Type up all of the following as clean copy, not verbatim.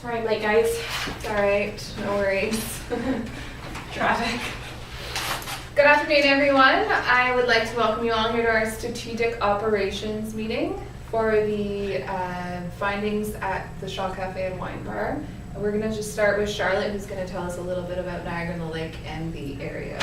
Alright, late guys. It's alright, no worries. Traffic. Good afternoon, everyone. I would like to welcome you all here to our strategic operations meeting for the findings at the Shaw Cafe and Wine Bar. We're going to just start with Charlotte, who's going to tell us a little bit about Niagara-on-the-Lake and the area.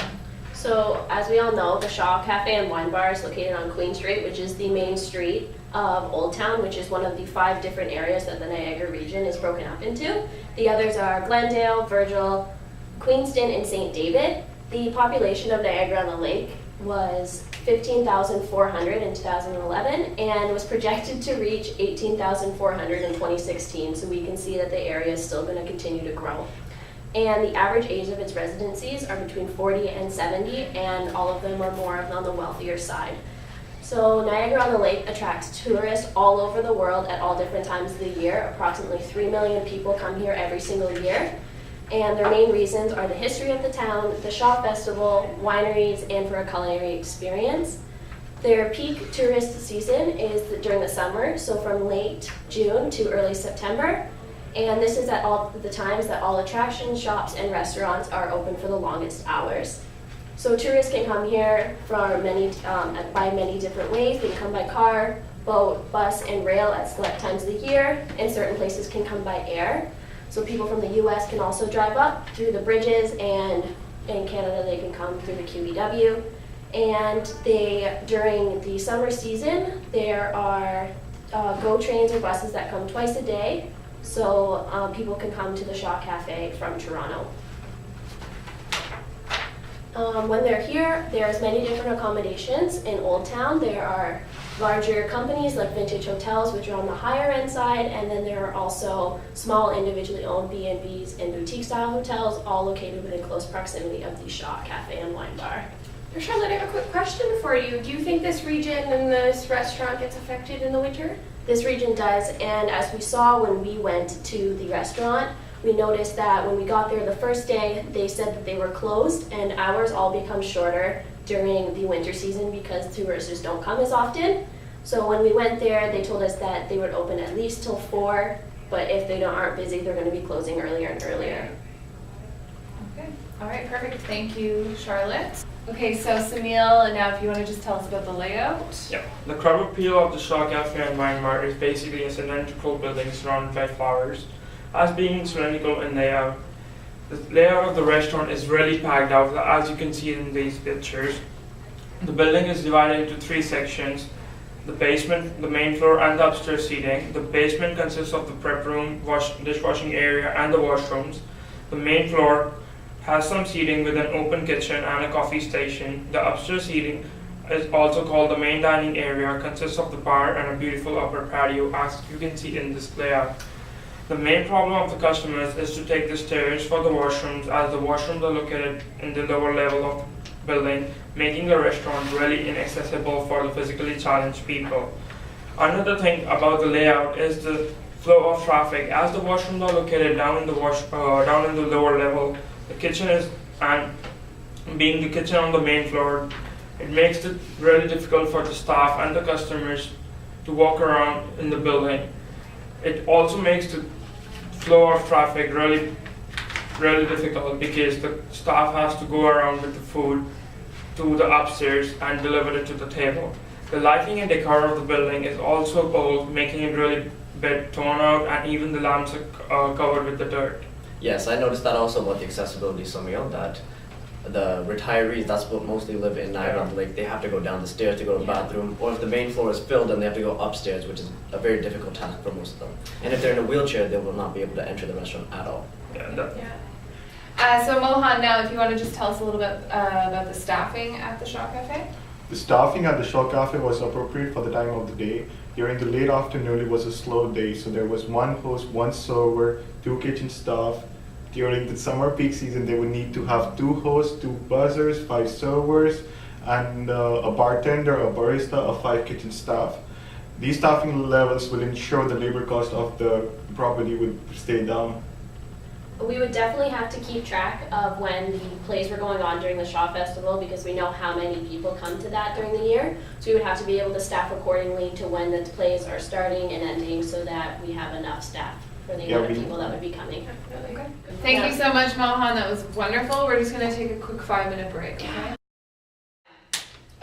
So, as we all know, the Shaw Cafe and Wine Bar is located on Queen Street, which is the main street of Old Town, which is one of the 5 different areas that the Niagara region is broken up into. The others are Glendale, Virgil, Queenston, and St. David. The population of Niagara-on-the-Lake was 15,400 in 2011 and was projected to reach 18,400 in 2016, so we can see that the area is still going to continue to grow. And the average age of its residencies are between 40 and 70, and all of them are more on the wealthier side. So Niagara-on-the-Lake attracts tourists all over the world at all different times of the year. Approximately 3 million people come here every single year. And their main reasons are the history of the town, the Shaw Festival, wineries, and for a culinary experience. Their peak tourist season is during the summer, so from late June to early September. And this is at all the times that all attractions, shops, and restaurants are open for the longest hours. So tourists can come here by many different ways. They can come by car, boat, bus, and rail at select times of the year, and certain places can come by air. So people from the US can also drive up through the bridges, and in Canada they can come through the QEW. And during the summer season, there are GO trains or buses that come twice a day. So people can come to the Shaw Cafe from Toronto. When they're here, there's many different accommodations in Old Town. There are larger companies like Vintage Hotels, which are on the higher end side, and then there are also small individually owned B&Bs and boutique style hotels, all located within close proximity of the Shaw Cafe and Wine Bar. Charlotte, I have a quick question for you. Do you think this region and this restaurant gets affected in the winter? This region does, and as we saw when we went to the restaurant, we noticed that when we got there the first day, they said that they were closed, and hours all become shorter during the winter season because tourists don't come as often. So when we went there, they told us that they would open at least till 4, but if they aren't busy, they're going to be closing earlier and earlier. Okay, all right, perfect. Thank you, Charlotte. Okay, so Samil, and now if you want to just tell us about the layout. Yeah, the crowd appeal of the Shaw Cafe and Wine Bar is basically a cylindrical building surrounded by flowers. As being cylindrical in layout, the layout of the restaurant is really packed out, as you can see in these pictures. The building is divided into 3 sections: the basement, the main floor, and the upstairs seating. The basement consists of the prep room, dishwashing area, and the washrooms. The main floor has some seating with an open kitchen and a coffee station. The upstairs seating is also called the main dining area, consists of the bar and a beautiful upper patio, as you can see in this layout. The main problem of the customers is to take the stairs for the washrooms, as the washrooms are located in the lower level of the building, making the restaurant really inaccessible for the physically challenged people. Another thing about the layout is the flow of traffic, as the washrooms are located down in the lower level. The kitchen being the kitchen on the main floor, it makes it really difficult for the staff and the customers to walk around in the building. It also makes the flow of traffic really difficult because the staff has to go around with the food to the upstairs and deliver it to the table. The lighting and decor of the building is also old, making it really bit torn out, and even the lamps are covered with the dirt. Yes, I noticed that also about the accessibility, Samuel, that the retirees, that's what mostly live in Niagara-on-the-Lake, they have to go down the stairs to go to the bathroom, or if the main floor is filled, then they have to go upstairs, which is a very difficult task for most of them. And if they're in a wheelchair, they will not be able to enter the restaurant at all. So Mohan, now if you want to just tell us a little bit about the staffing at the Shaw Cafe. The staffing at the Shaw Cafe was appropriate for the time of the day. During the late afternoon, it was a slow day, so there was 1 host, 1 server, 2 kitchen staff. During the summer peak season, they would need to have 2 hosts, 2 buzzers, 5 servers, and a bartender, a barista, a 5 kitchen staff. These staffing levels will ensure the labor cost of the property would stay down. We would definitely have to keep track of when the plays were going on during the Shaw Festival, because we know how many people come to that during the year. So we would have to be able to staff accordingly to when the plays are starting and ending so that we have enough staff. for the Yeah, amount of we- people that would be coming. Okay. Thank you so much, Mahan. That was wonderful. We're just gonna take a quick 5-minute break, okay?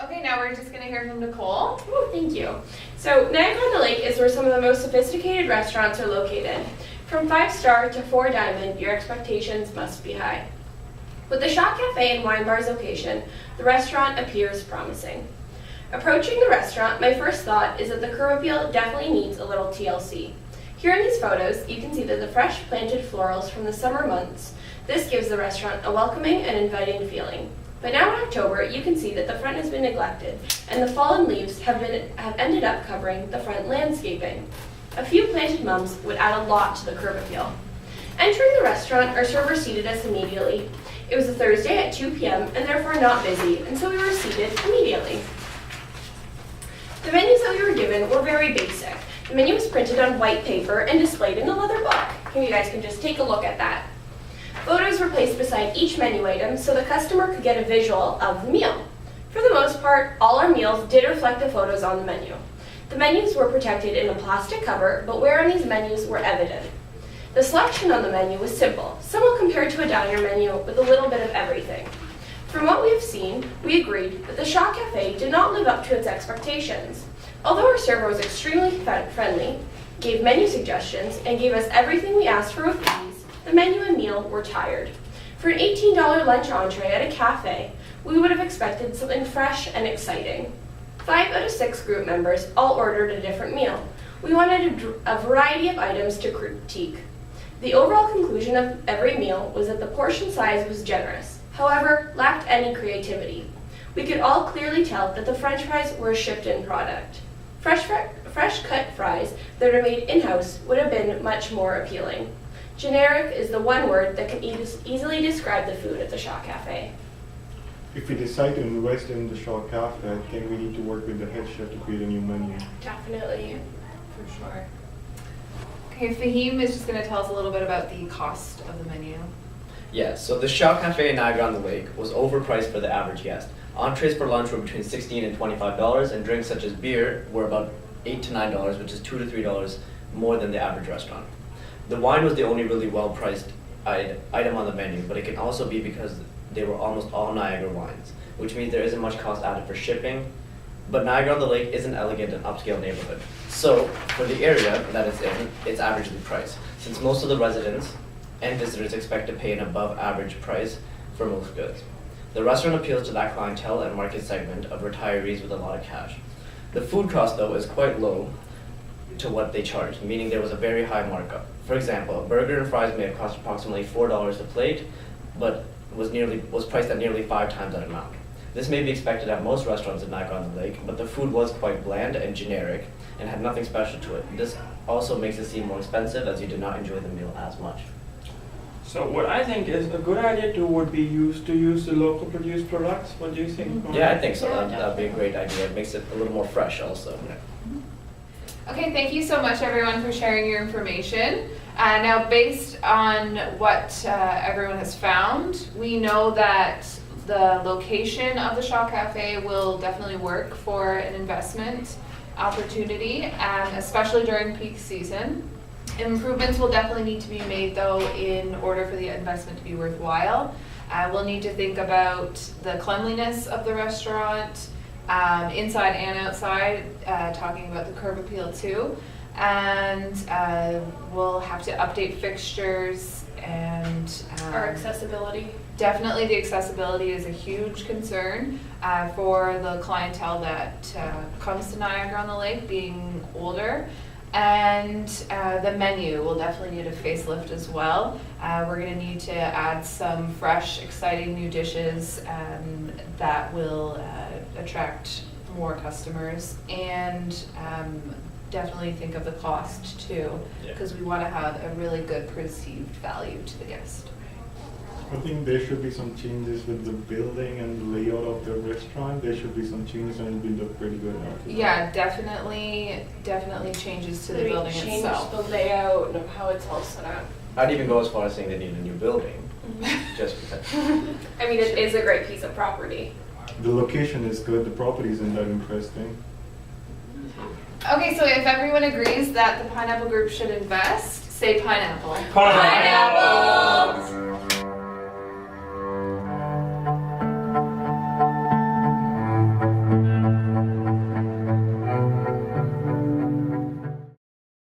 Okay, now we're just gonna hear from Nicole. Oh, thank you. So Niagara-on-the-Lake is where some of the most sophisticated restaurants are located. From 5-star to 4 diamond, your expectations must be high. With the Shaw Cafe and Wine Bar's location, the restaurant appears promising. Approaching the restaurant, my first thought is that the curb appeal definitely needs a little TLC. Here in these photos, you can see that the fresh planted florals from the summer months. This gives the restaurant a welcoming and inviting feeling. But now in October, you can see that the front has been neglected, and the fallen leaves have ended up covering the front landscaping. A few planted mums would add a lot to the curb appeal. Entering the restaurant, our server seated us immediately. It was a Thursday at 2 p.m. and therefore not busy, and so we were seated immediately. The menus that we were given were very basic. The menu was printed on white paper and displayed in a leather book. Here you guys can just take a look at that. Photos were placed beside each menu item so the customer could get a visual of the meal. For the most part, all our meals did reflect the photos on the menu. The menus were protected in a plastic cover, but where on these menus were evident. The selection on the menu was simple, somewhat compared to a diner menu with a little bit of everything. From what we have seen, we agreed that the Shaw Cafe did not live up to its expectations. Although our server was extremely friendly, gave menu suggestions, and gave us everything we asked for with ease, the menu and meal were tired. For an $18 lunch entree at a cafe, we would have expected something fresh and exciting. 5 out of 6 group members all ordered a different meal. We wanted a variety of items to critique. The overall conclusion of every meal was that the portion size was generous, however, lacked any creativity. We could all clearly tell that the French fries were a shipped-in product. Fresh cut fries that are made in-house would have been much more appealing. Generic is the one word that can easily describe the food at the Shaw Cafe. If we decide to invest in the Shaw Cafe, I think we need to work with the head chef to create a new menu. Definitely. For sure. Okay, Fahim is just gonna tell us a little bit about the cost of the menu. Yeah, so the Shaw Cafe in Niagara-on-the-Lake was overpriced for the average guest. Entrees for lunch were between $16 and $25, and drinks such as beer were about $8 to $9, which is $2 to $3 more than the average restaurant. The wine was the only really well-priced item on the menu, but it can also be because they were almost all Niagara wines, which means there isn't much cost added for shipping. But Niagara-on-the-Lake is an elegant and upscale neighborhood. So, for the area that it's in, it's averagely priced, since most of the residents and visitors expect to pay an above-average price for most goods. The restaurant appeals to that clientele and market segment of retirees with a lot of cash. The food cost, though, is quite low to what they charge, meaning there was a very high markup. For example, a burger and fries may have cost approximately $4 a plate, but was priced at nearly 5 times that amount. This may be expected at most restaurants in Niagara-on-the-Lake, but the food was quite bland and generic and had nothing special to it. This also makes it seem more expensive as you did not enjoy the meal as much. So what I think is a good idea too would be to use the local produced products. What do you think? Yeah, I think so. Yeah, That'd be a great idea. It makes it a little more fresh also. Okay, thank you so much everyone for sharing your information. Now based on what everyone has found, we know that the location of the Shaw Cafe will definitely work for an investment opportunity, especially during peak season. Improvements will definitely need to be made though in order for the investment to be worthwhile. We'll need to think about the cleanliness of the restaurant, inside and outside, talking about the curb appeal too. And we'll have to update fixtures and Our accessibility. definitely the accessibility is a huge concern for the clientele that comes to Niagara-on-the-Lake, being older. And the menu will definitely need a facelift as well. We're going to need to add some fresh, exciting new dishes that will attract more customers, and definitely think of the cost too, because we want to have a really good perceived value to the guest. I think there should be some changes with the building and the layout of the restaurant. There should be some changes and it will look pretty good after that. Yeah, definitely changes to the Maybe building change itself. the layout of how it's all set up. I'd even go as far as saying they need a new building, just because. I mean, it is a great piece of property. The location is good, the property isn't that interesting. Okay, so if everyone agrees that the Pineapple Group should invest, Say pineapple. Pineapple!